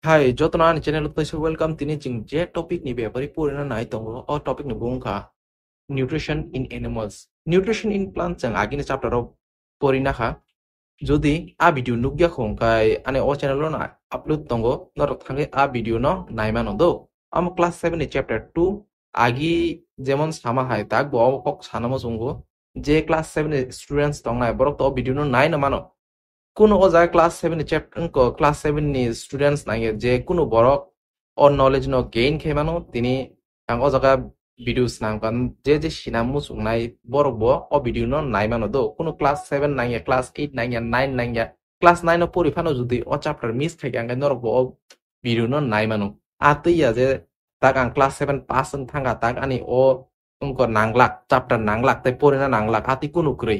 Hai, joto na ni channel to so welcome tini jing je topic ni be bari purina nai tongo o topic ni bungka nutrition in animals. Nutrition in plants jang agini chapter ro purina kha jodi a video nugya khongkai ane o channel lo na upload tongo nor thange a video no naima no do. Am class 7 ni chapter 2 agi jemon sama hai tak bo kok sanamo sungo je class 7 ni students tong nai borok to video no nai na mano কোনো ও জায়গায় class 7 chapter class 7 নি students নাই যে কোনো বড় on knowledge ন gain খেমানো তিনি আং ও জায়গা ভিডিওস নাম কান যে সিনামু সুংনাই বড় ব ও ভিডিও ন নাইমানো দো কোনো ক্লাস 7 নাই ক্লাস 8 নাই 9 নাই ক্লাস 9 ও পরিফানো যদি ও চ্যাপ্টার মিস থাকে আং নর ব ভিডিও ন নাইমানো আতইয়া যে তাক আং ক্লাস 7 পাস থাঙ্গা তাক আনি ও নাংলাক চ্যাপ্টার নাংলাক তাই পড়িনা নাংলাক আতি কোনো ক্রই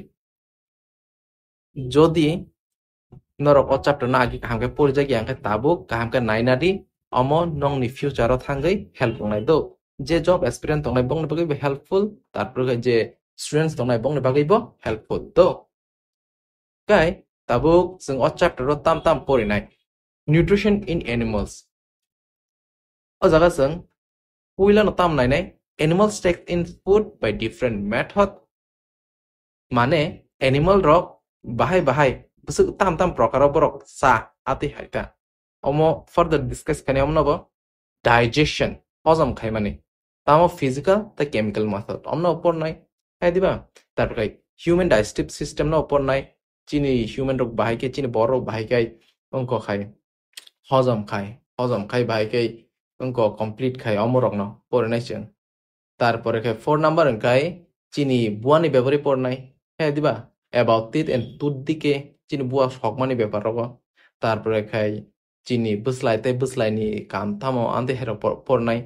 যদি norok o chapter na agi kaham ke porja gi angke tabuk kaham ke nainadi omo nong ni future o thangai help ngai do je job experience tongnai bong ni bagai helpful tarpor je students tongnai bong ni bagai bo helpful do kai tabuk sing o chapter ro tam tam porinai nutrition in animals o jaga sing puila no tam nai animals take in food by different method mane animal rock bahai busuk tam prokaro borok sa ati haita omo further discuss kani omno bo digestion hozom khai mane tamo physical ta chemical method omno opor nai hai diba tarpore human digestive system no opor nai chini human rok bahai ke chini bor rok bahai kai onko khai hozom khai bahai kai onko complete khai omo rok no por nai chen tarpore khai 4 number kai chini buani bebori por nai hai diba about teeth and tooth dike chini bua hokmani ব্যাপার রব তারপরে খাই চিনি বুসলাই নি কাম থামো আনতে হের পড়নাই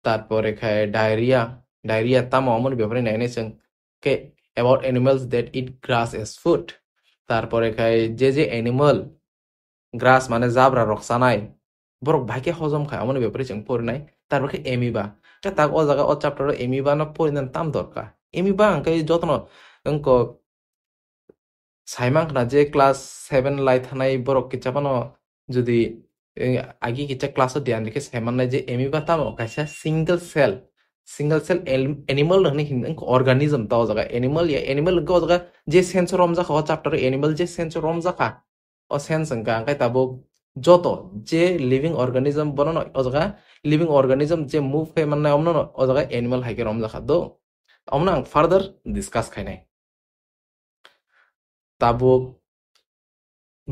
তারপরে খাই ডায়রিয়া তামো অমন ব্যাপারে নাই নাই जों কে about animals that eat grass as food তারপরে খাই যে animal grass মানে জাবরা রকসানাই বরক ভাইকে হজম খায় অমন ব্যাপারে जों পড়নাই তারপরে খাই এমিবা তা তাক ও জায়গা ও চ্যাপ্টার এমিবা না পড়িনান তাম দরকার এমিবা আঙ্কাই যত্ন অঙ্ক সাইমাং না যে ক্লাস 7 লাই থানাই বরক কিচাপানো যদি আগে কিচা ক্লাসও দিয়ান লিখে সাইমান নাই যে এমিবা তামো কাইসা সিঙ্গেল সেল এনিমাল হনি হিন অর্গানিজম তাও জায়গা এনিমাল গো জায়গা যে সেন্স রমজা খাওয়া চ্যাপ্টার এনিমাল যে সেন্স রমজা খা ও সেন্স অঙ্কা আঙ্কাই তাবো যত যে লিভিং অর্গানিজম বনন ও জায়গা লিভিং অর্গানিজম যে মুভ হয় মানে অমন ও জায়গা এনিমাল হাইকে রমজা খা দো অমন ফার্দার ডিসকাস খাই নাই tabuk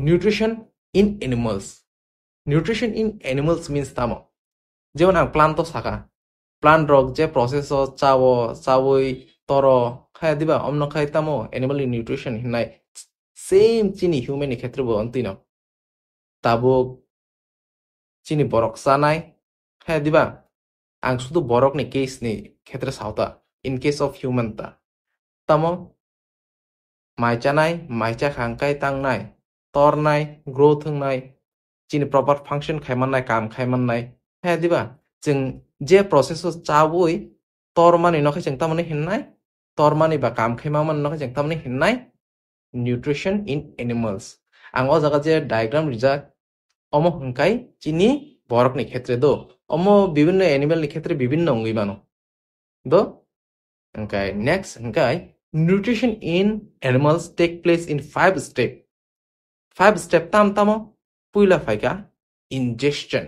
nutrition in animals means tamo যেমন plant to saka plant rok je process o chawoi toro khaya diba omno khai tamo animal nutrition hinai same chini human ni khetre bo antino tabuk chini borok sanai khaya diba ang শুধু borok ni case ni khetre sauta in case of human ta tamo মাইচা নাই মাইচা খাংকাই তাং নাই তর নাই growth নাই চিনি proper function খাইমান নাই কাম খাইমান নাই হ্যাঁ দিবা जों যে প্রসেস চাবই তর মানি নখাই जों তামানে হিননাই তর মানি বা কাম খাইমা মান নখাই जों তামানে হিননাই নিউট্রিশন ইন এনিমালস আং ও জায়গা যে ডায়াগ্রাম রিজা অম হংকাই চিনি বরক নি ক্ষেত্রে দো অম বিভিন্ন এনিমাল নি ক্ষেত্রে বিভিন্ন অঙ্গি মানো দো হংকাই next হংকাই nutrition in animals take place in 5 steps. 5 step tamo puila faika ingestion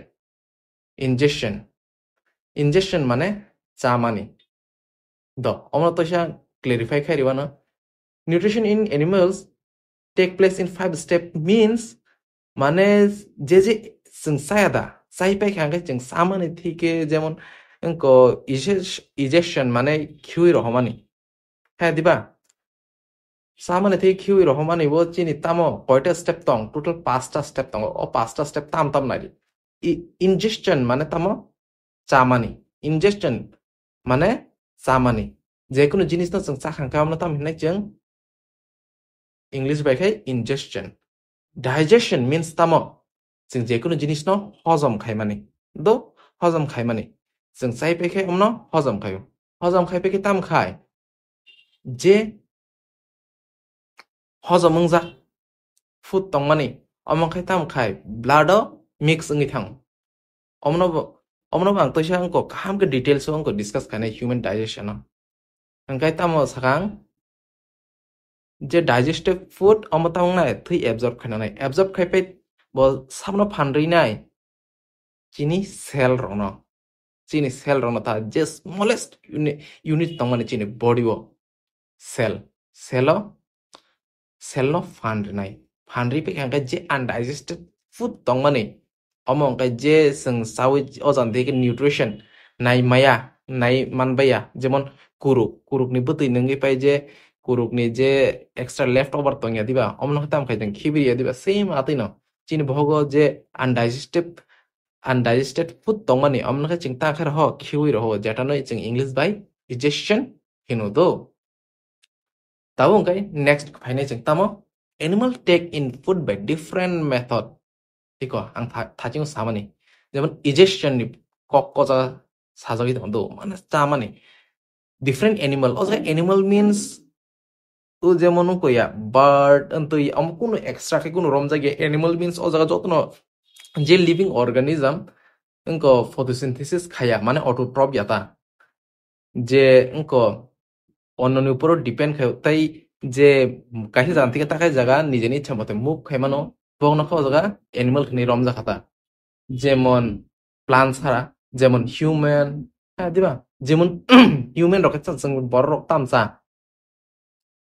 mane chamani do omno tosha clarify khai ribana nutrition in animals take place in 5 step means mane je sungsayada sai pai khanga jeng samani thike jemon enko ingestion mane khui rohmani হ্যাঁ দিবা সামানে থেকে kiwi Rahmani বো চিনি তামো কয়টা step তং total 5টা step তং ও 5টা step তাম নাইরি ingestion মানে তামো চামানি ইনজেশন মানে চামানি যে কোনো জিনিস না जों চাখাंखा আমনা তাম হিনাই जों ইংলিশ বাইখাই ইনজেশন ডাইজেশন মিন্স তামো जों যে কোনো জিনিস ন হজম খাই মানে দো হজম খাই মানে जों চাই পাইখাই আমনো হজম খাই পাইখাই তাম খাই যে হজম মংজা ফুড তংমানি অমংখাই তাম খাই ব্লাড মিক্স ওই থাং omno bang toisa angko kaham ke details angko discuss kane human digestion angkai tamo sakang je digestive food omo tamang nai thui absorb khana nai absorb khai pe bo samno phanri nai chini cell rono chini cell rono ta je smallest unit tongmani chini body wo cell cell no phanri pe angkai je undigested food tongmani omo angkai je sing sawi ojan de nutrition nai maya nai manbaya jemon kuruk ni butui nungi pai je kuruk ni je extra leftover tongya diba omno tam khai jeng khibiri diba same atino chini bohogo je undigested food tongmani omno kha chingta khar ho khiwi ro ho jeta noi ching english by digestion hinu do tabo angkai next phaine ching tamo animal take in food by different method iko ang thaching samani jemon digestion ni kokkoja sajagi do mane chamani different animal also animal means ও যেমন কইয়া bird তো am কোনো extra কে কোনো রম জায়গায় animal means ও জায়গা যত্ন যে living organism ইনকো photosynthesis খায়া মানে অটোট্রপ ইয়াতা যে ইনকো অন্যের উপর ডিপেন্ড খায় তাই যে কাহি জান থেকে তাকাই জায়গা নিজে ইচ্ছা মতে মুখ খাই মানো বগন খাওয়া জায়গা অ্যানিমাল খানি রমজা খাতা যেমন প্লান্ট ছাড়া যেমন হিউম্যান হ্যাঁ দিবা যেমন হিউম্যান রকেট जों বড় রক তামসা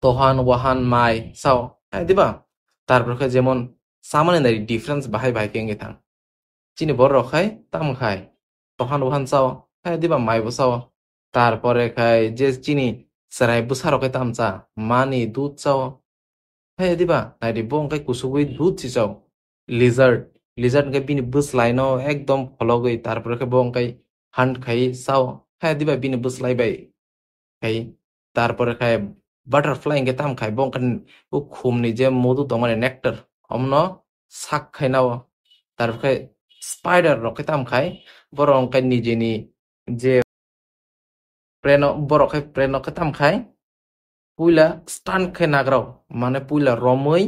tohan wahan mai sao diba tarpor khe jemon samane nai difference bahai bahai ke ngithang chini bor rok khai tam khai tohan wahan sao diba mai bo sao tarpore khai je chini sarai busa rok tam cha mani dud sao diba nai ri bong khai kusugui dud chi sao lizard ke bini bus laino ekdom fologoi tarpore khe bong khai hunt khai sao diba bini bus lai bai khai tarpore khai butterfly nge tam khai bong kan u khum ni je modu tongmani nectar omno sak khai nao tarpor khai spider rok tam khai borong kai nijeni je borok khai preno ke tam khai puila stun khai nagrao mane puila romoi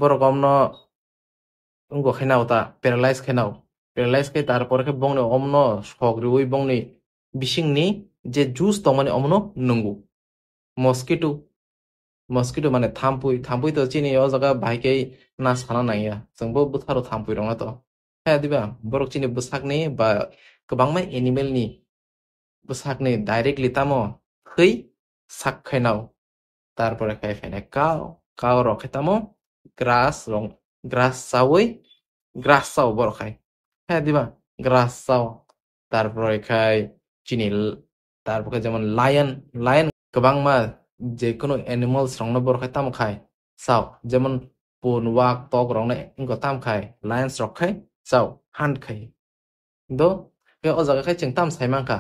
borok omno ungo khai nao ta paralyze khai tarpor khai bong ni omno sogrui bong ni bisingni je juice tongmani omno nungu mosquito মানে থাম্পুই তো চিনি ও জায়গা ভাইকে না সানা নাইয়া जोंबो बुथारो थाम्पुई रंग तो दिबा borok chini busakni ba kwbangma animal ni busakni directly tamo khoi sak khainao tarpore khai faina cow rok khai tamo grass sao borok khai দিবা grass sao tarpore khai chini tarpore যেমন lion kwbangma যে কোনো animals রংনো বড় খাই তাম খাই চাও যেমন পুন ওয়াক তক রংনে ইনকো তাম খাই লায়ন্স রক খাই চাও হান্ট খাই দো কে ও জায়গা খাই চিং তাম সাইমাঙ্কা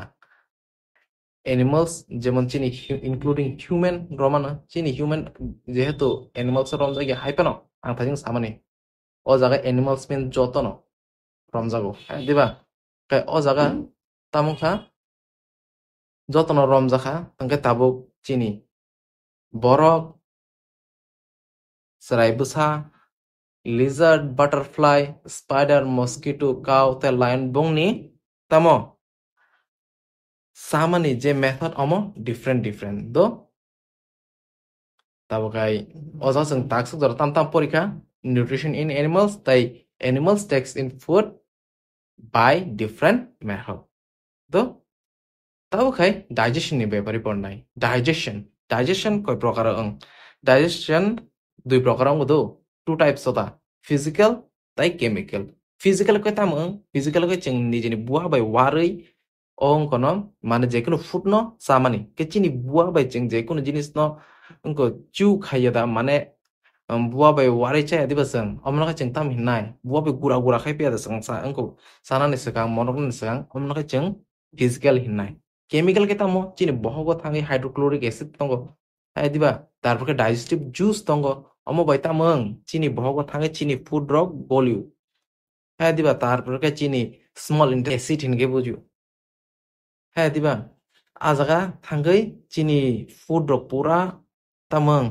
অ্যানিমালস যেমন চিনি ইনক্লুডিং হিউম্যান রমানা চিনি হিউম্যান যেহেতু অ্যানিমালস রম জায়গা হাইপানো আং থাজিং সামানি ও জায়গা অ্যানিমালস মিন যতন রমজাগো দিবা কে ও জায়গা তামুখা যতন রমজাখা তাঙ্কে তাবুক চিনি borok serai busa lizard butterfly spider mosquito cow te lion bongni tamo samani je method omo different do tabokai ojo जों taksuk jor tam porikha nutrition in animals tai animals takes in food by different method do tabokai digestion ni ব্যাপারে পড়নাই digestion koi prokar digestion dui prokar do two types ota physical tai chemical physical koi tam physical koi cheng nijeni bua bai warui kono mane je kono food no samani ke chini bua bai cheng je kono jinis no unko chu khayada mane bua bai warai chaya diba sang omno ka cheng tam hinai bua bai gura khai pya da sang sa unko sana ni sakang monok ni sakang omno ka cheng physical hinai chemical ke tamo chini bohogo thangi hydrochloric acid tongo diba tarpor ke digestive juice tongo omo bai tamang chini bohogo thangi chini food rok goliu diba tarpor ke chini small intestine acid hinge buju diba ajaga thangai chini food rok pura tamang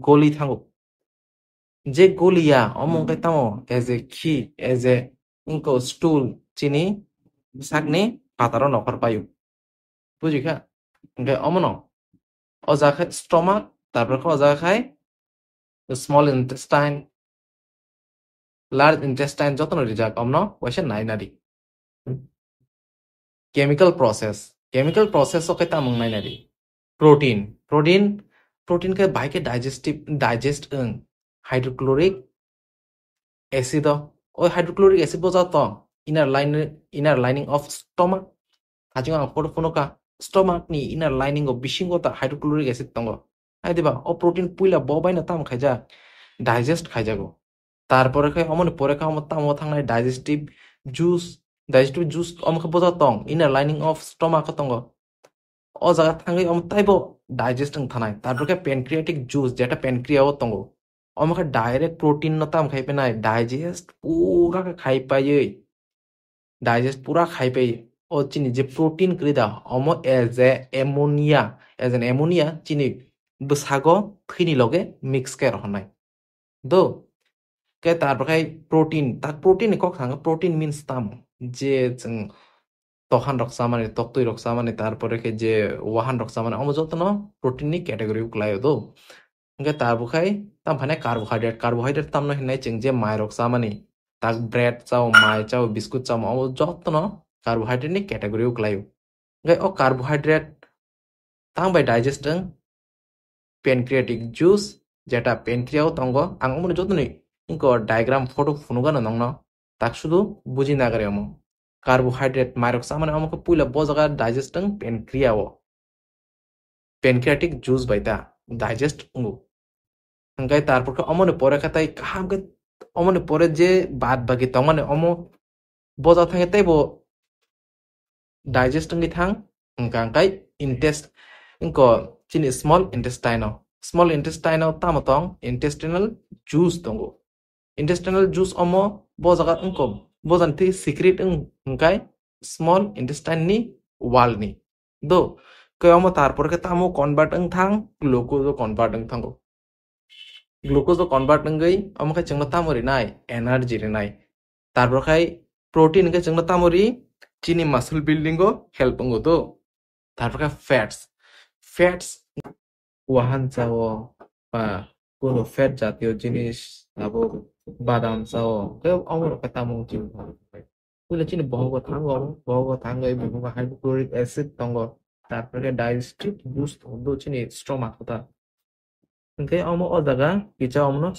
goli thango je golia omo ke tamo as a key as a inko stool chini sakni pataro nokor payo bujika hingke omono o jaga khai stomach tarpore o jaga khai small intestine large intestine jotono rijak omno waisa nainari chemical process o kai tamung nainari protein ke baike digest ung hydrochloric acid o hydrochloric acid bo jato inner lining of stomach hajing ang phono ka stomach ni inner lining of bisingo ta hydrochloric acid tongo ai diba o protein puila bo baina tam khaija digest khaijago তারপরে খাই অমন পরে খাই অমন তামো থাংনাই digestive juice অমকে বোঝা তং inner lining of stomach তঙ্গ ও জায়গা থাঙ্গাই অম তাইবো digesting থানাই তারপরে খাই প্যানক্রিয়াটিক জুস যেটা প্যানক্রিয়াও তঙ্গ অমকে ডাইরেক্ট প্রোটিন ন তাম খাইপে নাই ডাইজেস্ট পুরা খাইপাই ও চিনি যে প্রোটিন ক্রিদা অম এজ এন এমোনিয়া চিনি বসাগো থিনি লগে মিক্স কে রহনাই দো ke tarpore protein tak protein ni kok thang protein means tam je jeng tohan rok samane toktoi rok samane tarpore ke je wahan rok samane omo jotno protein ni category uklayo do ke tarpore tam phane carbohydrate tam no hinai jeng je mai rok samane tak bread chao mai chao biscuit chao omo jotno carbohydrate ni category uklayo ke o carbohydrate tang by digestion pancreatic juice যেটা প্যানক্রিয়াও তঙ্গ আং মনে যতনি ইনকো diagram photo ফুনুগানো নংনো তাক শুধু বুঝি নাগারে আমো carbohydrate মাইরক সামানে আমকে পুইলা বজাগা ডাইজেস্টিং প্যানক্রিয়াটিক জুস বাইতা ডাইজেস্ট উঙ্গু হংকাই তারপর অমনে পরে খাতাই কাহামকে অমনে পরে যে বাদ বাকি তমানে অমো বজা থাকে তাইবো ডাইজেস্টিং থাং হংকাই ইনকো চিনি small intestinal tamatong intestinal juice tongo intestinal juice omo bojaga ungko bojan ti secret ungkai small intestine ni wall ni do ke omo tarpor ke tamo convert thang glucose convert thango glucose convert ngai omo kai chengna tamori nai energy re nai tarpor kai protein ke chengna tamori chini muscle building go help ngo do tarpor kai fats Wuhan চাও বা কোনো fat জাতীয় জিনিস তারপর বাদাম চাও কেউ অমর কথা মো চিন বুঝলে চিনি বহগ থাঙ্গ এই বহু হাইড্রোক্লোরিক অ্যাসিড তঙ্গ তারপরে ডাইজেস্টিভ বুস্ট হতো চিনি স্টমাক কথা ওকে অমো ও জায়গা কিচা অমনো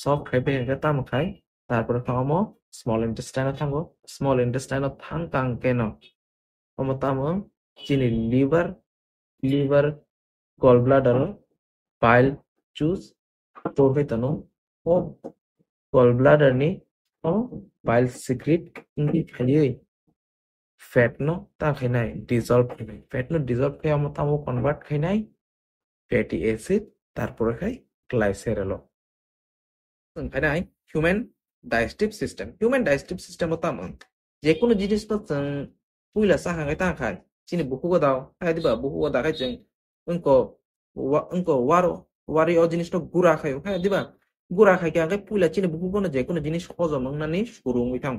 সফট খাইবে এটা তাম খাই তারপরে অমো স্মল ইন্টেস্টাইন থাঙ্গো স্মল ইন্টেস্টাইন থাং কাং কেন অমো তাম চিনি liver gallbladder bile juice torbe tano o gallbladder ni o bile secrete ngi khali fat no ta khainai dissolve fat no dissolve ke amata mo convert khainai fatty acid tarpore khai glycerol khainai human digestive system otam je kono jinis to puila sa hangai ta khai chini buku go dao hai diba buku go da khai jeng উনকো ওয়ারি ও জিনিসটা গুড়া খাই হ্যাঁ দিবা গুড়া খাইকে আগে পুইলা চিনি বুকু কোনো যে কোনো জিনিস হজম নানি সুরুং হইতাম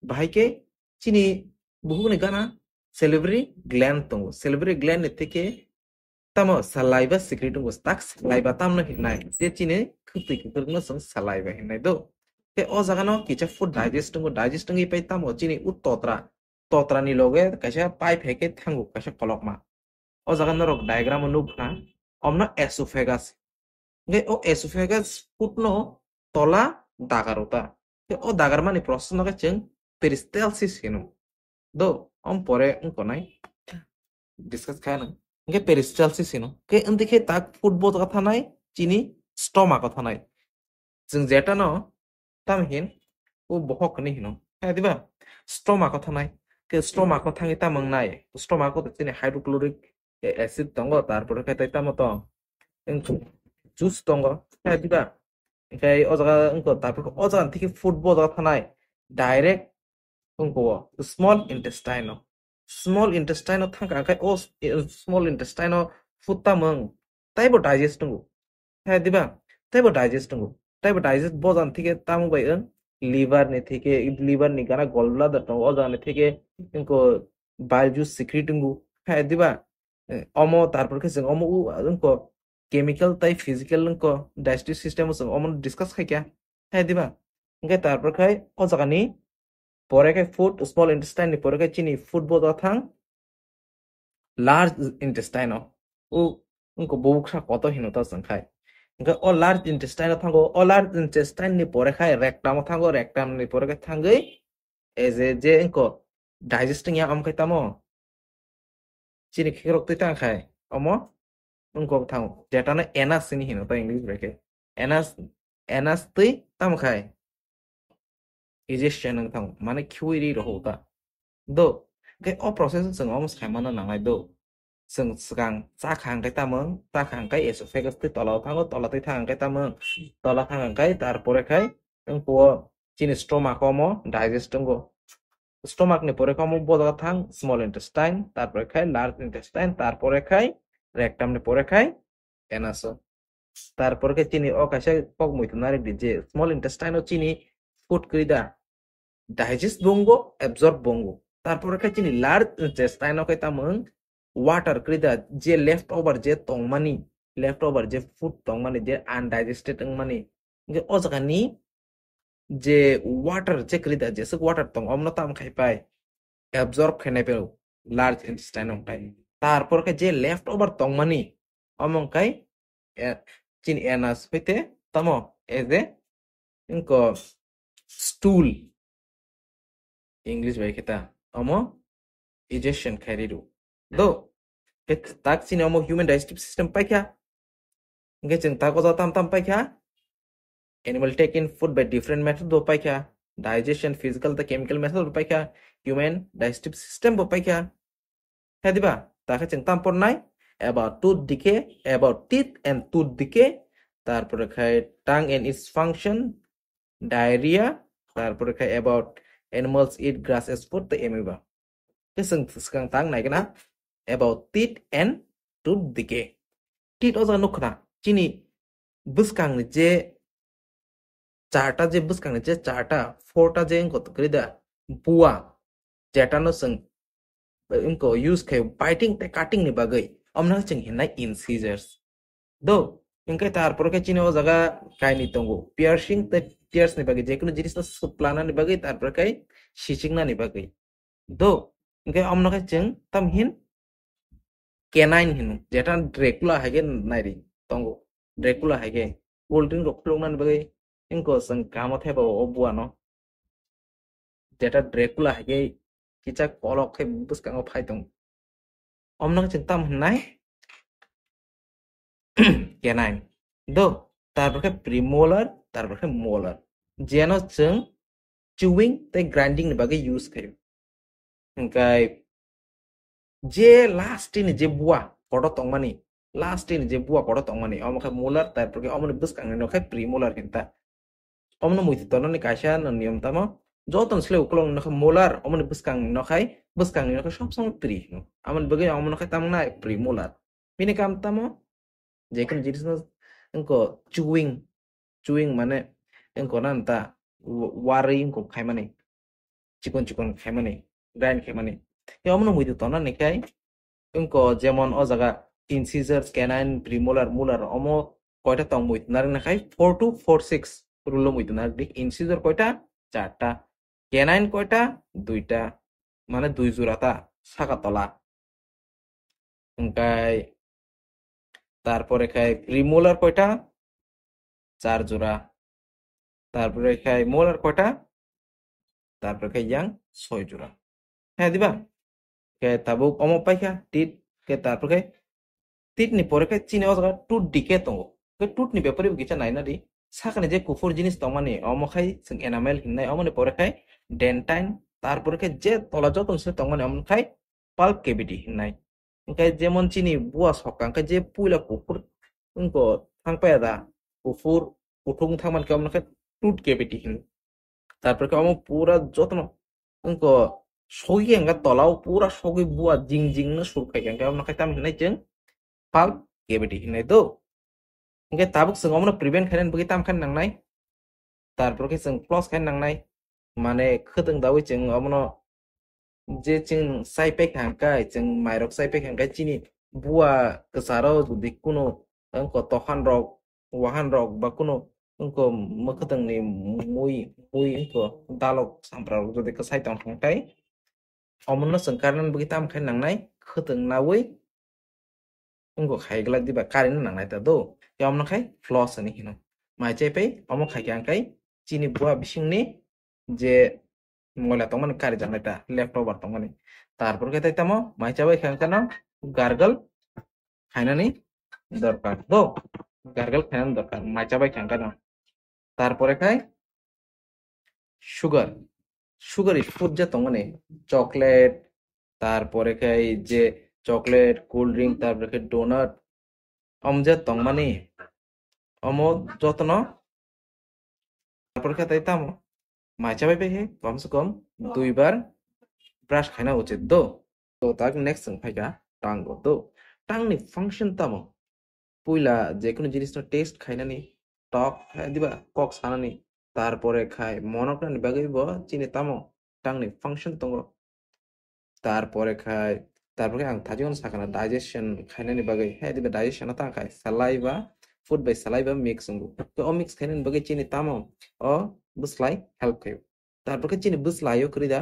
ভাইকে চিনি বুকু কোনো গানা সেলিব্রি গ্ল্যান্ড দङ সেলিব্রি গ্ল্যান্ড থেকে তামো সালাইভা সিক্রেট দङ তাক সালাইভা তামনো হিনাই যে চিনি খুঁতি খুঁতরনো সং সালাইভা হিনাই দো তে ও জাগানো কিছা ফুড ডাইজেস্টিং পাই তামো চিনি তত্রানি লগে কাইসা পাইপ হেকে থাঙ্গু কাইসা কলকমা o jaga norok diagram nukna omno esophagus nge o esophagus putno tola dagarota o dagar mani process no cheng peristalsis hino do om pore unkonai discuss khana nge peristalsis hino ke ndike tak football কথা নাই চিনি স্টমা কথা নাই जों যেটা ন তাম হিন ও বহক নি হিনো হ্যাঁ দিবা স্টমা কথা নাই কে স্টমা কথা ngi tamang nai স্টমা কথা চিনি হাইড্রোক্লোরিক অ্যাসিড তঙ্গ তারপরে খাইতে তামতো জুস তঙ্গ হ্যাঁ দিবা খাই ও জায়গা অঙ্ক তারপর ও জায়গা থেকে ফুটবল জায়গা থানায় ডাইরেক্ট অঙ্ক স্মল ইন্টেস্টাইন থাকা খাই ও স্মল ইন্টেস্টাইন ফুটামং তাইবো ডাইজেস্ট নঙ্গো হ্যাঁ দিবা তাইবো ডাইজেস্ট বজান থেকে তামু by liver ni gana gallbladder tongo o jagani theke inko bile juice secrete ngu hai diba omo tarpor ke jeng omo inko chemical tai physical inko digestive system jeng omo discuss khai kya hai diba ingke tarpor khai o jagani pore khai food small intestine ni pore khai chini food bo thang large intestine o inko bobuksa koto hinota jengkhai ingke o large intestine thango o large intestine ni pore khai rectum thango rectum ni pore khai thangoi je inko digesting ya am kai tamo chini khikrok tui tang khai omo inko thang jetano anus ni hinota english breke anus anus tui tam khai digestion nang thang mane khiuri ro hota do ke o process jeng om saimano nangai do jeng sigang chakhang kai tamong chakhang kai esophagus tui tola thango tola tui thang kai tamong tola thang kai tarpore khai ingko chini stomach omo digestion go stomach ni pore kamu boda thang small intestine tarpore khai large intestine tarpore khai rectum ni pore khai anus tarpore khai chini o kaisa pok muitunari dije small intestine o chini food krida digest bongo absorb bongo tarpore khai chini large intestine o kai tamang water krida je left over je tongmani left over je food tongmani je undigested mani nge o jaga ni je water je krida je suk water tong omno tam khai pai absorb khainai pe large intestine ong kai tarpor ke je left over tongmani omong kai chin anus hoite tamo eze inko stool english bai kheta omo digestion khairiru do tak chini omo human digestive system pai kya nge jeng ta ko tam tam pai kya animal take in food by different method do pai kya digestion physical the chemical method do pai kya human digestive system bo pai kya hai diba ta kha jeng tam por nai about tooth decay about teeth and tooth decay tarpore khai tongue and its function diarrhea tarpore khai about animals eat grass as food the amoeba ke seng tang nai kana about teeth and tooth decay teeth o nukna chini buskang ni je চারটা যে বুঝকাং যে চারটা ফোরটা যে কত করে দা বুয়া যেটা no seng inko use kay biting te cutting ni bagay omna cheng hinai incisors do inkai tarpor ke chino jaga kai ni tongo piercing te tears ni bagay jekono jinis na suplana ni bagay tarpor kai shishing na ni bagay do inkai omna ke cheng tam hin canine hinu যেটা dracula hage nairi tongo dracula hage golden roklong na ni bagay inko sang kamo theba obua no যেটা ড্রেকুলা হাগে কিচা কলক হে বুসকাঙ্গ ফাইতং অমনক চিন্তাম নাই canine দো তারপরে premolar তারপরে molar যেন जों chewing তে গ্রাইন্ডিং ni বাগে ইউজ খাই ওংকাই যে লাস্ট ইন যে বুয়া কড় তংমানি লাস্ট ইন যে বুয়া কড় তংমানি অমখাই মোলার তারপরে অমন বুসকাঙ্গ নখাই প্রিমোলার কিনতা অমন মুইতি তননি কাইসা নিয়ম তামা joton sle uklong nak molar omon buskang nak shop sama pri amon bagay amon nak tam na pri molar pini kam tamo jekan jinis na engko chewing mane engko nanta wari engko khai mane chikon khai mane grind khai mane e omon muidu tona ni kai engko jemon o jaga incisors canine premolar molar omo koita tong muit nar na khai 4 to 46 rulo muidu nar dik incisor koita 4টা canine কয়টা 2টা মানে 2 জোড়াটা শাখা তলা ওংকাই তারপরে খাই premolar কয়টা 4 জোড়া তারপরে খাই মোলার কয়টা তারপরে খাই ইয়াং 6 জোড়া হ্যাঁ দিবা কে তাবুক অমো পাইখা টিট কে তারপরে খাই টিট নি পরে খাই চিনে অজগা টুট ডিকে তঙ্গ কে টুট নি ব্যাপারে গিছা নাইনা দি সাকানে যে কুফুর জিনিস তমানে অমখাই जों এনামেল হিননাই অমনে পরে খাই ডেন্টাইন তারপরে খাই যে তলা যতন সে তমানে অমন খাই পাল্প কেভিটি হিননাই ওংকাই যেমন চিনি বুয়া সকাং খাই যে পুইলা কুফুর উনকো থাংপায়াদা কুফুর উঠুং থামান কে অমন খাই টুট কেভিটি হিন তারপরে খাই অমন পুরা যতন উনকো সগি এঙ্গা তলাও পুরা সগি বুয়া জিং জিং না সুরখাই এঙ্গা অমন খাই তাম হিননাই जों পাল্প কেভিটি হিননাই দো ओंखाय ताबुक जों अमनो प्रिभेन्ट खालामनो बगै ताम खान नांनाय তারপর কি जों plus খাই নাংনাই মানে খোদों দাওই जों অমনো যে जों সাইপাই খাंखाय जों माइरक साइपाय खांखाय চিনি বুয়া কেসারাও যদি কোনো তহান রক ওয়াহান রক বা কোনো মখোদोंनि মুই মুই দালক সামপ্রার যদি সাইতাং খাंखाय অমনো जों কারণ বগি তাম খাই নাংনাই খোদों নাওই খাইগলা দিবা কারেন্ট নাংনাই তা দো অমনো খাই ফ্লস ani hino মাইচাইপাই অমো খাই খাंखाय চিনি বুয়া বিসিংনি যে ময়লা তংমানে কারি জানাইটা লেফট ওভার তংমানে তারপর কে তাইতামো মাইচাবাই খাंखाना গার্গল খাইনানি দরকার দো গার্গল খাইনানি দরকার মাইচাবাই খাंखाना তারপরে খাই সুগার সুগার ইজ ফুড যে তংমানে চকলেট তারপরে খাই যে চকলেট কোল্ড ড্রিঙ্ক তারপরে খাই ডোনাট যে তংমানে অম যত্ন তারপর কে তাইতামো মাইচাবাই হে কমসে কম 2 বার ব্রাশ খাইনা উচিত দো তো তাক নেক্সট ফাইকা টাঙ্গো তো টাংনি ফাংশন তামো পুইলা যে কোনো জিনিসটা টেস্ট খাইনানি টক খাই দিবা কক সানানি তারপরে খাই মনকরানি বাগিব চিনি তামো টাংনি ফাংশন তঙ্গ তারপরে খাই তারপরে আং থাজিগন সাকানা ডাইজেশন খাইনানি বাগै হ্যাঁ দিবা ডাইজেশন তা খাই সালাইভা ফুড বাই সালাইভা মিক্স তো ও মিক্স খাইনানি বাগै চিনি তামো ও বুসলাই হেল্প খাই তারপরে চিনি বুসलायो करिदा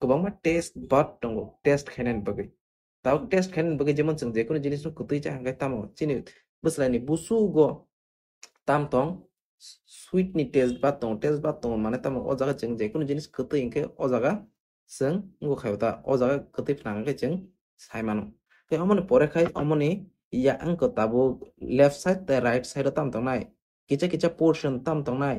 गोबांमा टेस्ट बट दङ टेस्ट खाइनानि बागै ताव टेस्ट खाइनानि बागै जेमन जों जेखुनु जिनिसखौ कुतै जाहांगाय तामो चिनि बुसलायनि बुसुगो ताम तं सुइटनि टेस्ट बट दङ माने तामो अ जागा जों जेखुनु जिनिस कुतै इंखे अ जागा जों इंगो खायता अ जागा कुतै फनांगै जों साइमानो के अमने परे खाय अमनि या अंको Tabo left side the right side ताम तंनाय किचा किचा पोर्शन ताम तंनाय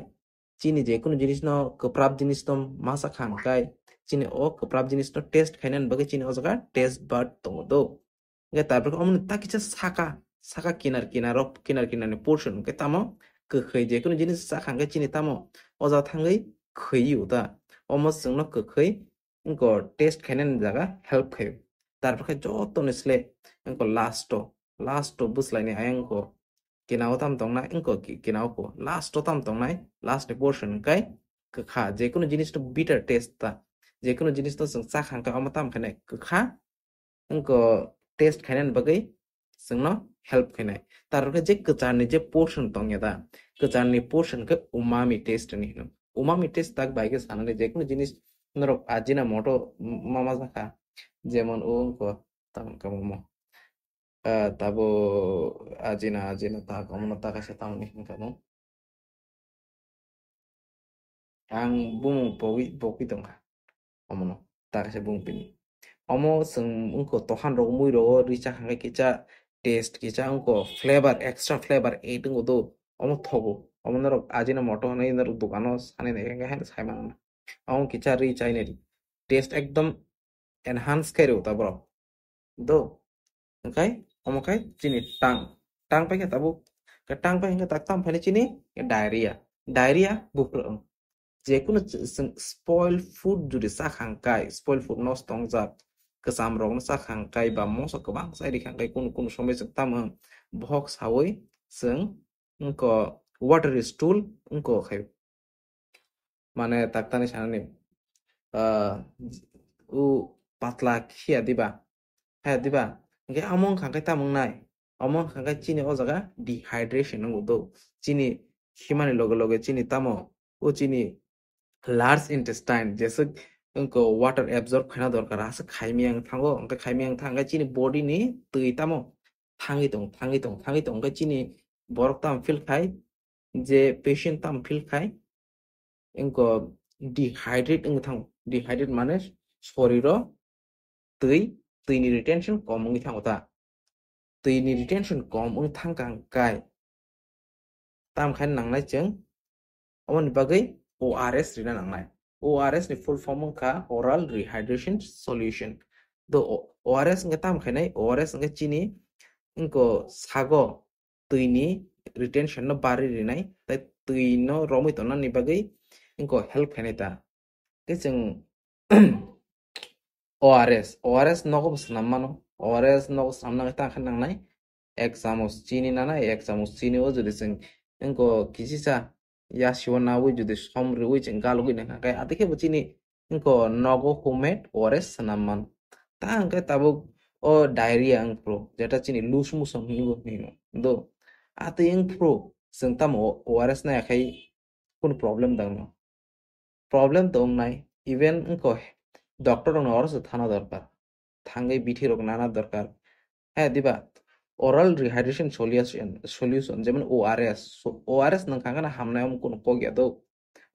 चिनि जेखुनु जिनिस न कप्राब जिनिस तम मासा खांगाय चिनि ओ कप्राब जिनिस न टेस्ट खाइनानि बागै चिनि अ जागा टेस्ट बट दङ दो के तारपर अमने ता किचा साका साका किनार किनारनि पोर्शन के तामो गोखै जेखुनु जिनिस जाखांगाय चिनि तामो अ जागा थांगै खैयो दा अमस जोंनो गोखै इंको टेस्ट खाइनानि जागा हेल्प खायो तारपर जतनो स्ले इंको लास्ट बुसलायनि आयंको किनाव ताम तंना इंको किनाव को लास्ट ताम तंनाय लास्ट पोर्शन काय गोखा जेखुनु जिनिस तो बिटर टेस्ट ता जेखुनु जिनिस तो जों जाखांगा अमा ताम खानाय गोखा इंको टेस्ट खाइनानि बागै जोंनो हेल्प खाइनाय तारपर जे गोचारनि जे पोर्शन तंगेदा गोचारनि पोर्शन के उमामी टेस्ट नि हनो उमामी टेस्ट ताक बायगे सानानै जेखुनु जिनिस नरक आजिना मोटो मामा जाखा जेमन उंको ताम कामो ताबो आजिना ता कामनो ताकासे तामनि हनकानो आं बुं बगि दंखा अमनो ताकासे बुं पिनि अमो जों उनको तहान रो मुइ रो रिचा खांगाय किचा टेस्ट किचा उनको फ्लेवर एक्स्ट्रा फ्लेवर ए दंगो दो अमो थगो अमो नरक आजिना मोटो नै नरक दुकानो साने नै हाय साइमान अमो किचा रिचा नै टेस्ट एकदम एनहांस करो ताबरो दो ओंखाय अमो खाय चिनि टांग पाय ताबो टांग पाय हिंगा ताकताम फायने चिनि डायरिया बुफ्र जेखुनु स्पॉइल फूड जुदि जाखांगाय स्पॉइल फूड नस्ट जात गोसाम रंनो जाखांगाय बा मसो गोबां साइरि खांगाय कुनु समय जों तामो भक सावै जों उनको वाटर स्टूल उनको खाय माने ताकतानि सानानि उ पातला खिया दिबा হ্যাঁ দিবা ইংকে আমং খাंखाय तामं नाय আমং खांखाय चिनि अ जागा डिहाइड्रेशन नंगो दो चिनि खिमानि लगे लगे चिनि तामो ओ चिनि लार्ज इंटेस्टाइन जेसे उनको वाटर एब्जॉर्ब खाना दरकार आसे खाइमियां थांगो ओंके खाइमियां थांगा चिनि बॉडी नि तै तामो थांगै दं ओंके चिनि बरक ताम फिल खाय जे पेशेंट ताम फिल खाय इनको डिहाइड्रेट इंग थांग डिहाइड्रेट माने शरीरो दैनि रिटेंशन कम उंगि थांगोता दैनि रिटेंशन कम उंगि थांगांगाय ताम खाय नांनाय जों अमनि बागै ORS रिना नांनाय ORS नि फुल फॉर्म का ओरल रिहाइड्रेशन सॉल्यूशन दो ORS इंगे ताम खायनाय ORS इंगे चिनि इनको सागो दैनि रिटेंशन न बारि रिनाय ताय दैनो रमै तोना नि बागै इनको हेल्प खायनाय ता के जों ORS नगो बसनामानो ORS नगो सामना ता खानांनाय 1 চামচ চিনি নানাই 1 চামচ চিনি ও যদি जों इनको किसिसा ya siwa na wi judi somri wi ching galugi na kai atike bachini inko nogo homemade ores sanaman ta angkai tabuk o diarrhea ang pro jeta chini loose motion nibo nino do ate ang pro sing tam ores na kai kun problem dang no problem dong nai even inko doctor on ors thana দরকার থাঙ্গাই বিঠি রোগ নানা দরকার হ্যাঁ দিবা oral rehydration solution যেমন ORS ORS nangkangana hamna am kun ko ya do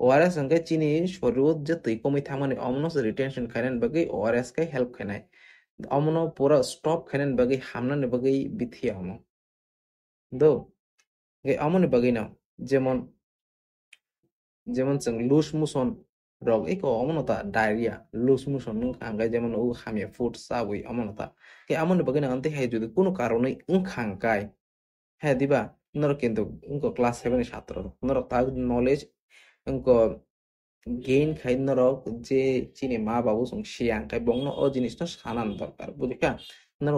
ORS angka chini shorut je tui komai thamani omno retention khainan bagi ORS kai help khainai omno pura stop khainan bagi hamna ne bagi bithi amo do ge amone bagi na যেমন যেমন जों loose motion rok iko omonota diarrhea loose motion angka যেমন ও hamia food sawi omonota ke amone bagi na ante hai যদি কোনো কারণে খাঙ্কাই হ্যাঁ দিবা নর কিন্তু ইনকো ক্লাস 7 এর ছাত্র নর তার নলেজ ইনকো গেইন খাই নর যে চিনি মা বাবু সং সিয়াং খাই বংন ও জিনিসটা সানান দরকার বুঝিকা নর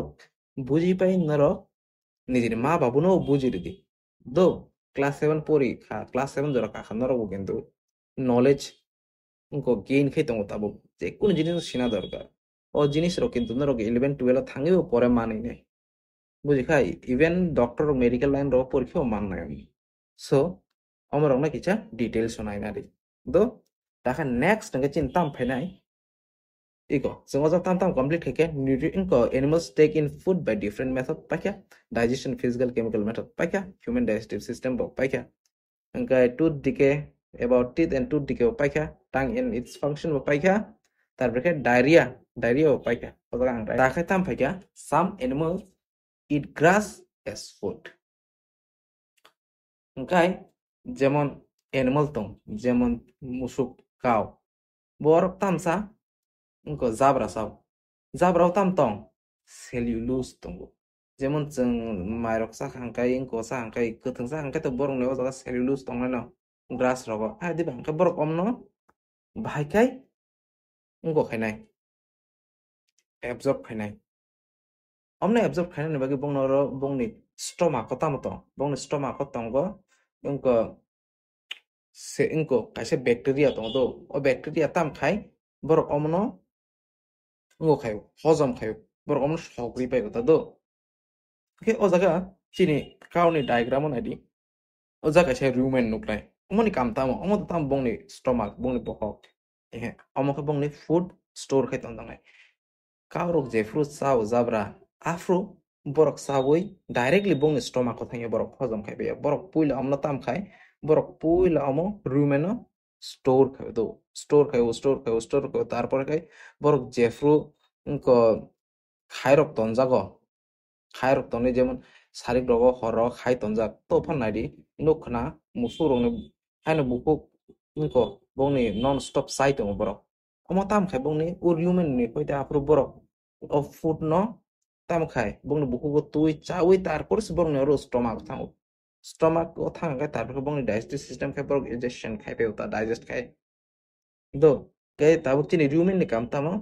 বুঝি পাই নর নিজের মা বাবু নো বুঝি দি দো ক্লাস 7 পরীক্ষা ক্লাস 7 জরা কাখা নর কিন্তু নলেজ ইনকো গেইন খাই তঙ্গ তাবো যে কোন জিনিস সিনা দরকার ও জিনিস র কিন্তু নর 11 12 থাঙ্গিও পরে মানি নাই বুঝিখাই ইভেন ডক্টর মেডিকেল লাইন র পরীক্ষাও মান নাই আমি so omorok na kicha details sonai nari do taka next nga chin tam phainai iko songo ja tam complete heke nutrient ko animals take in food by different method pakya digestion physical chemical method pakya human digestive system bo pakya angka tooth decay about teeth and tooth decay bo pakya tongue in its function bo pakya tarbeke diarrhea bo pakya oda ang taka tam pakya some animals eat grass as food angkai যেমন animal তং যেমন মুসুক cow borok tamsa engko zabra tam tong cellulose tongo যেমন जों माइरक साखांखाय engko साखांखाय गोथों साखांखाय तो borok ने ojaga cellulose tongnai no grass rogo ha diba engka borok omno bahaikai engko khainai absorb khainai omno absorb khainai ni bagi bongni stomach ko tamo tong bongni stomach ko tongo engko se engko kaise bacteria tong do o bacteria tam khai borok omno ngo khayo hozom khayo borok omno sogri pai ta do ke o jaga chini kauni diagram on adi o jaga se rumen nuklai omoni kam tamo omo tam bongni stomach bongni bokok he omo kha bongni food store khai tong dangai kaurok je fruit sao zabra afro borok sawoi directly bongni stomach ko thangi borok hozom khai be borok puila omno tam khai borok puila omo rumeno store খাইও তারপরে খাই বরক জেফ্রু খাইরক তনজাগ খাইরক তনে যেমন সারিক রগ হর খাই তনজাক তো ফান্নাইদি নুখনা মুসুরংনি হাইনো বুকুক বংনি non stop সাই দङ বরক অম তাম খাই বংনি উরিউমেন नि কইতা আপ্রু বরক ও ফুড ন তাম খাই বংনি বুকুক তুই চাউই তারপরে বংনি আর স্টমাক থাও স্টমাক ও থাঙ্গাই তারপরে বংনি ডাইজেস্টিভ সিস্টেম খাই বরক ইজেকশন খাই পেউতা ডাইজেস্ট খাই do kay tabuk chini rumen ni kam tamo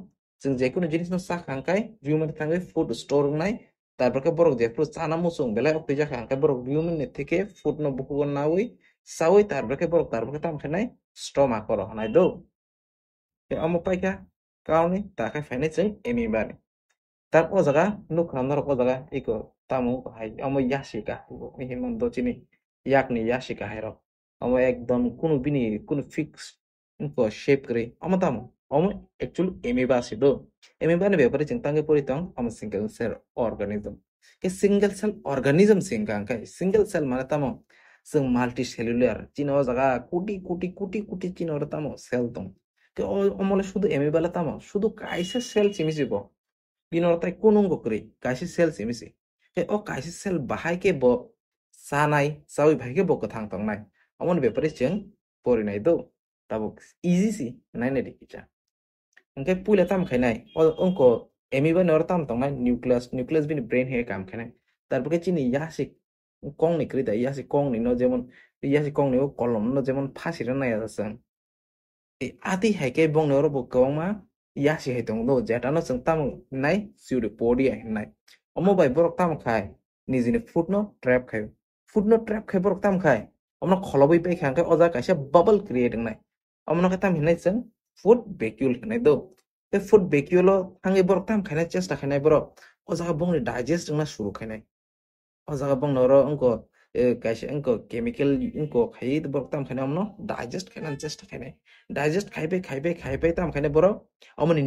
जों जेखुनु जिनिस न साखांखाय रुमेन थांगाय फुड स्टोर नाय तारपरके बरक जेफ्रु चाना मुसुं बेलाय अक्ति जाखांखाय बरक रुमेन नि थेके फुड न बुकुगन नावै सावै तारपरके बरक तारपरके तामखानाय स्टमाक कर हनाय दो ke amo paika kauni takai fainai जों एमिबानि तार o jaga nukhan norok o jaga iko tamu hai amo yashika ni himan do chini yakni yashika hai rok amo ekdom kunu bini kunu fix info shape kri amo tamu amo actually amoeba sido amoeba ne bepare jingtange poritong amo single cell organism ke single cell organism singkang kai single cell mane tamo जों multicellular chino jaga কোটি chino tamo cell tong ke omole শুধু amoeba la tamo শুধু kaise cell chimisibo binorotai kunung kri kaise cell chimisi ke o kaise cell bahai ke bo sanai sawi bhai ke bo kathang tong nai amon bepare jeng porinai do tabuk easy si nai ne dikicha angkai pula tam khainai onko amoeba nor tam tong nai nucleus bin brain he kam khainai তারপরে চিনি ইয়াসিক কং নি করি ইয়াসিক কং নি no যেমন ইয়াসিক কং নি কলম no যেমন ফাঁসি রে নাই আছে এই আদি হাইকে বং নে রব কংমা ইয়াসি হে দং do jeta no जों tam nai siuri podi ai nai omo bai borok tam khai নিজিনি ফুড no trap খাই borok tam khai omno kholobai pai khangkai oja kaisa bubble create nai omno ka tam hinai chang food vacuole hinai do te food vacuole thangai borok tam khainai chesta khainai borok oja bongni digest na shuru khainai oja bong noro onko kaisa onko chemical onko khai borok tam khainai omno digest khainan chesta khainai digest khaibai tam khainai borok omni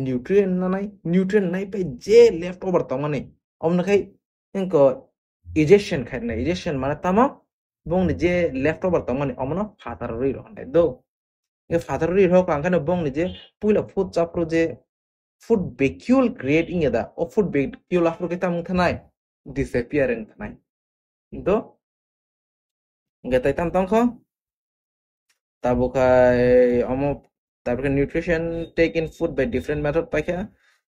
nutrient nai pai je left over tongmani omno khai onko ejection মানে tamo bongni je left over tongmani omno fatarori rohonai do e fatarori rok angkane bongni je puila food chapro je food vacuole create ingeda o food vacuole afro kita mungthanai disappearing thanai do ngetai tam tongkho tabukai omo tabukai nutrition take in food by different method paikha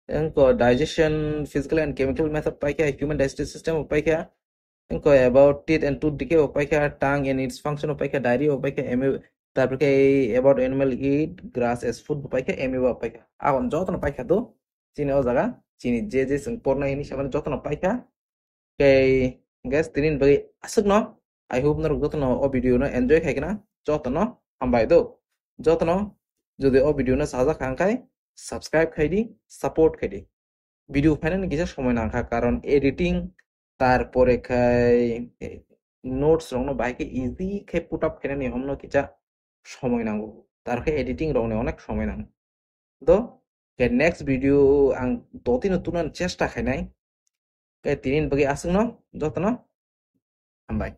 engko digestion physical and chemical method paikha human digestive system paikha engko about teeth and tooth decay paikha tongue and its function paikha diarrhea paikha তারপরে about animal eat grass as food paikha amoeba paikha এখন যতন paikha do chini o jaga chini je sing porna ini samane যতন paikha kay guys tinin bagi asuk no I hope na যতন o video no enjoy khaikena যতন hambai do যতন যদি o video no saja khangkai subscribe khaidi support khaidi video final কিছু সময় না রাখা কারণ এডিটিং তারপরে খাই নোটস রং বাইকে ইজি খাই পুট আপ খেলে নিয়ে হমনো কিছা সময় নাঙ্গো তার খাই এডিটিং রং অনেক সময় নাঙ্গো তো নেক্সট ভিডিও আং দতিন তুনান চেষ্টা খাই নাই তিনিন বাকি আসুন যত্ন হামবাই